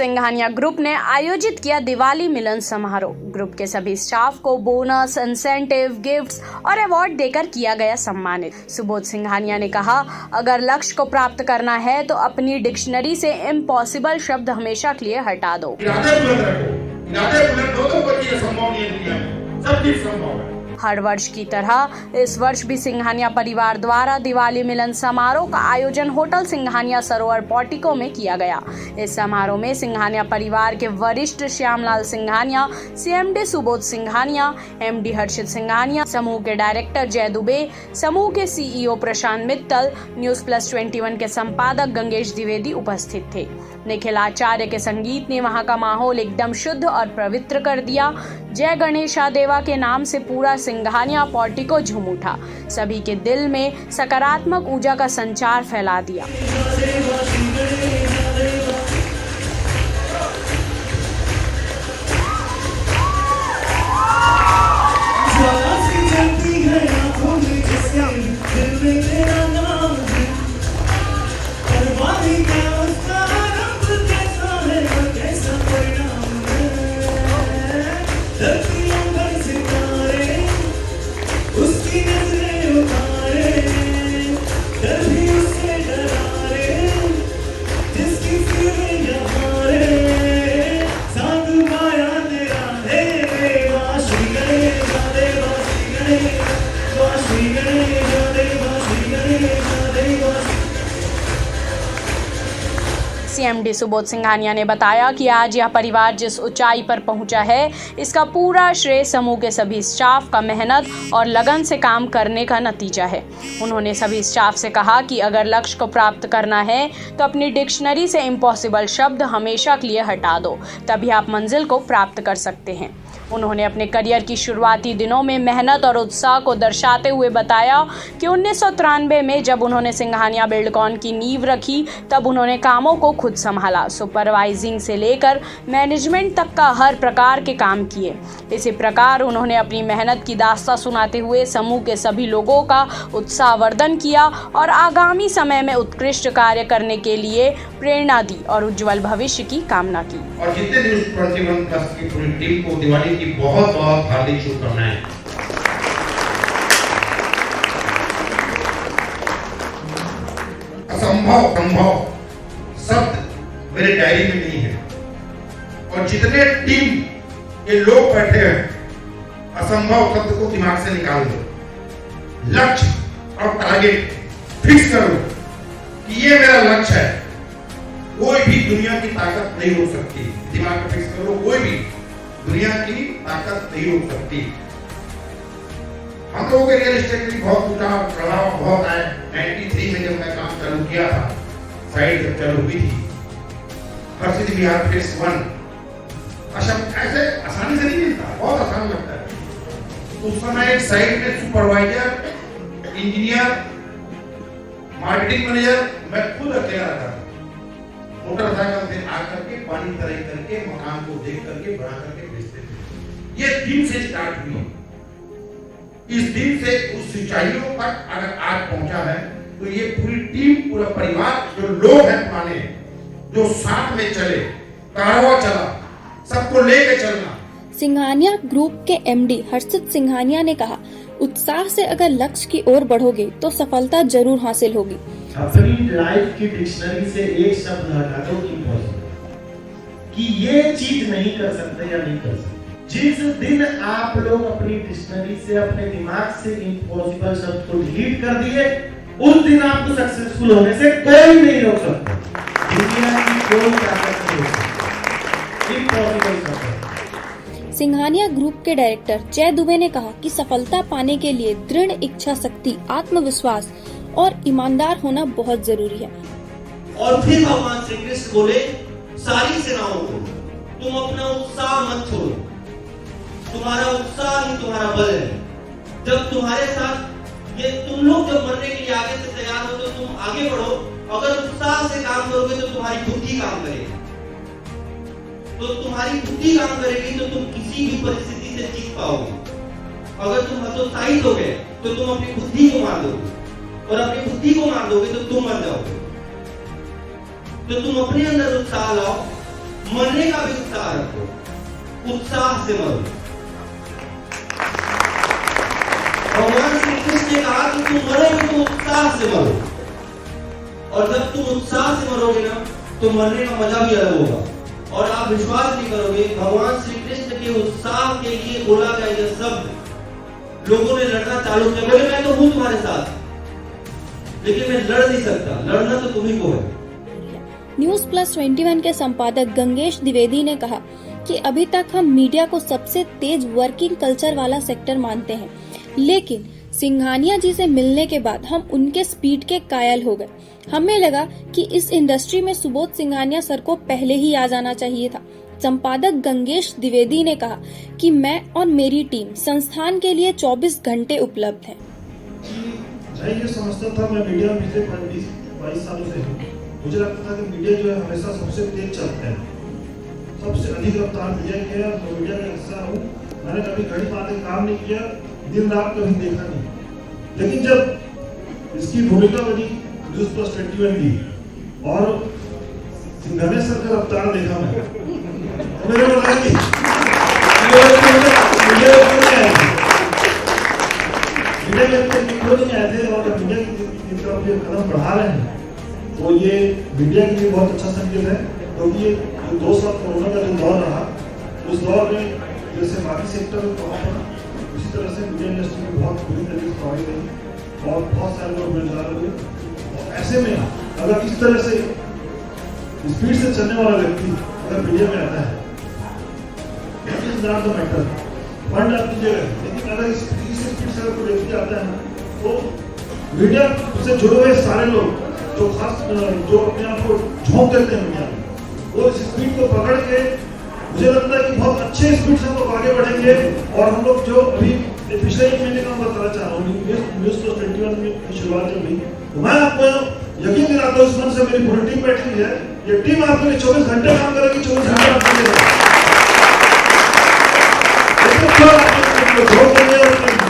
Singhania group ने आयोजित किया दिवाली मिलन समारोह। ग्रुप के सभी स्टाफ को बोनस, इंसेंटिव, गिफ्ट्स और अवार्ड देकर किया गया सम्मानित। सुबोध सिंघानिया ने कहा, अगर लक्ष्य को प्राप्त करना है तो अपनी डिक्शनरी से इम्पॉसिबल शब्द हमेशा के लिए हटा दो। हर वर्ष की तरह इस वर्ष भी सिंघानिया परिवार द्वारा दिवाली मिलन समारोह का आयोजन होटल सिंघानिया सरोवर पोर्टिको में किया गया। इस समारोह में सिंघानिया परिवार के वरिष्ठ श्यामलाल सिंघानिया, सीएमडी सुबोध सिंघानिया, एमडी हर्षित सिंघानिया, समूह के डायरेक्टर जय दुबे, समूह के सीईओ प्रशांत मित्तल, News+21 के संपादक गंगेश द्विवेदी उपस्थित थे। निखिल आचार्य के संगीत ने वहां का माहौल एकदम शुद्ध और पवित्र कर दिया। जय गणेशा देवा के नाम से पूरा सिंघानिया पोर्टिको झूम उठा, सभी के दिल में सकारात्मक ऊर्जा का संचार फैला दिया। सीएमडी सुबोध सिंघानिया ने बताया कि आज यह परिवार जिस ऊंचाई पर पहुंचा है, इसका पूरा श्रेय समूह के सभी स्टाफ का मेहनत और लगन से काम करने का नतीजा है। उन्होंने सभी स्टाफ से कहा कि अगर लक्ष्य को प्राप्त करना है तो अपनी डिक्शनरी से इम्पॉसिबल शब्द हमेशा के लिए हटा दो, तभी आप मंजिल को प्राप्त कर सकते हैं। उन्होंने अपने करियर की शुरुआती दिनों में मेहनत और उत्साह को दर्शाते हुए बताया कि 1993 में जब उन्होंने सिंघानिया बिल्डकॉन की नींव रखी, तब उन्होंने कामों को खुद संभाला, सुपरवाइजिंग से लेकर मैनेजमेंट तक का हर प्रकार के काम किए। इसी प्रकार उन्होंने अपनी मेहनत की दास्तां सुनाते हुए समूह के सभी लोगों का उत्साहवर्धन किया और आगामी समय में उत्कृष्ट कार्य करने के लिए प्रेरणा दी और उज्जवल भविष्य की कामना की। और जितने News+21 की पूरी टीम को दिवाली की बहुत बहुत हार्दिक शुभकामनाएं। असंभव संभव शब्द मेरे डायरी में नहीं है, और जितने टीम के लोग बैठे हैं, असंभव शब्द को दिमाग से निकाल दो। लक्ष्य और टारगेट फिक्स करो कि ये मेरा लक्ष्य है, कोई भी दुनिया की ताकत नहीं रोक सकती। दिमाग में फिक्स करो, कोई भी दुनिया की ताकत नहीं रोक सकती। हम लोगों के रियल एस्टेट की बहुत उतार चढ़ाव बहुत आए। 93 में जब मैं काम चालू किया था, साइट जब चालू हुई थी, हर्षित विहार फेस 1, ऐसे आसानी से नहीं मिलता, बहुत आसान लगता है। उस समय एक साइट में सुपरवाइजर, इंजीनियर, मार्केटिंग मैनेजर मैं खुद अकेला था। मोटरसाइकिल से आकर के पानी तरह करके मकान को देख करके बना करके बेचते थे। ये दिन से स्टार्ट हुई। इस दिन से उस ऊंचाइयों तक अगर आज पहुंचा है तो ये पूरी टीम, पूरा परिवार, जो लोग हैं पुराने, जो साथ में चले, कारवां चला, सबको लेके चलना। सिंघानिया ग्रुप के एमडी हर्षित सिंघानिया ने कहा, उत्साह से अगर लक्ष्य की ओर बढ़ोगे तो सफलता जरूर हासिल होगी। अपनी लाइफ की डिक्शनरी से एक शब्द हटा दो, इम्पॉसिबल, कि ये चीज नहीं कर सकते या नहीं कर सकते। जिस दिन आप लोग अपनी डिक्शनरी से, अपने दिमाग से इम्पॉसिबल शब्द को डिलीट कर दिए, उस दिन आपको सक्सेसफुल होने से कोई नहीं रोक सकता। दुनिया की कोई ताकत नहीं रोक सकती। इम्पॉसिबल शब्द। सिंघानिया ग्रुप के डायरेक्टर जय दुबे ने कहा कि सफलता पाने के लिए दृढ़ इच्छा शक्ति, आत्मविश्वास और ईमानदार होना बहुत जरूरी है। और फिर भगवान श्री कृष्ण बोले सारी सेनाओं को, तुम अपना उत्साह मत छोड़ो, तुम्हारा उत्साह ही तुम्हारा बल है। जब तुम्हारे साथ ये तुम लोग जब मरने के लिए आगे से तैयार हो तो तुम आगे बढ़ो। अगर उत्साह से काम करोगे तो तुम्हारी बुद्धि काम करेगी, तो तुम्हारी बुद्धि काम करेगी तो तुम किसी भी परिस्थिति से जीत पाओगे। अगर तुम हतोत्साहित हो गए तो तुम अपनी बुद्धि को मार दोगे, और अपनी बुद्धि को मार दोगे तो तुम मर जाओगे। तो तुम अपने अंदर उत्साह लाओ, मरने का भी उत्साह रखो, उत्साह से मरो। भगवान श्री कृष्ण ने कहा कि तुम मरोगे तो उत्साह से मरो, और जब तुम उत्साह से मरोगे ना तो मरने का मजा भी अलग होगा। और आप विश्वास नहीं करोगे, भगवान श्री कृष्ण के उत्साह के लिए बोला गया यह शब्द लोगों ने लड़ना चालू किया। बोले मैं तो हूं तुम्हारे साथ, लेकिन मैं लड़ नहीं सकता, लड़ना तो तुम्ही को है। News+21 के संपादक गंगेश द्विवेदी ने कहा कि अभी तक हम मीडिया को सबसे तेज वर्किंग कल्चर वाला सेक्टर मानते हैं, लेकिन सिंघानिया जी से मिलने के बाद हम उनके स्पीड के कायल हो गए। हमें लगा कि इस इंडस्ट्री में सुबोध सिंघानिया सर को पहले ही आ जाना चाहिए था। संपादक गंगेश द्विवेदी ने कहा कि मैं और मेरी टीम संस्थान के लिए 24 घंटे उपलब्ध है। मैं ये समझता था, मैं मीडिया में पिछले 22 सालों से हूँ, मुझे लगता था कि मीडिया जो है हमेशा सबसे तेज चलता है, सबसे अधिक रफ्तार मीडिया की है। तो मीडिया का हिस्सा हूँ, मैंने कभी घड़ी पाते काम नहीं किया, दिन रात कभी देखा नहीं। लेकिन जब इसकी भूमिका बनी News+21 की और सिंघानिया सर का रफ्तार देखा मैं, तो मेरे को लगा कि मीडिया नहीं आए थे और मीडिया की तरफ ये कदम बढ़ा रहे हैं, तो ये मीडिया के लिए बहुत अच्छा संकेत है। क्योंकि ये 2 साल कोरोना का जो दौर रहा, उस दौर में जैसे बाकी सेक्टर में प्रभाव पड़ा, उसी तरह से मीडिया इंडस्ट्री में बहुत बुरी तरीके से प्रभावित रही और बहुत सारे लोग बेरोजगार हुए। और ऐसे में अगर इस तरह से स्पीड से चलने वाला व्यक्ति अगर मीडिया में आता है, मैटर फंड आप दीजिएगा, लेकिन अगर इस स्पीड से कोई व्यक्ति आता है तो मीडिया से जुड़े हुए सारे लोग जो अपने आप को झोंक देते हैं मीडिया में, वो इस स्पीड को पकड़ के मुझे लगता है कि बहुत अच्छे स्पीड से हम लोग आगे बढ़ेंगे। और हम लोग जो अभी पिछले 1 महीने का मैं बताना चाह रहा हूँ, News+21 की शुरुआत जब हुई, तो मैं आपको यकीन दिलाता हूँ, इस मन से मेरी पूरी टीम बैठी हुई है, ये टीम आपके लिए 24 घंटे काम करेगी, 24 घंटे आपके लिए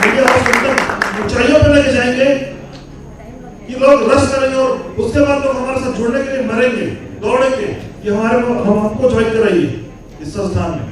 मीडिया हाउस ऊंचाइयों पर लेके जाएंगे कि लोग रस करेंगे और उसके बाद लोग हमारे साथ जुड़ने के लिए मरेंगे, दौड़ेंगे कि हम आपको ज्वाइन कराइए इस संस्थान में।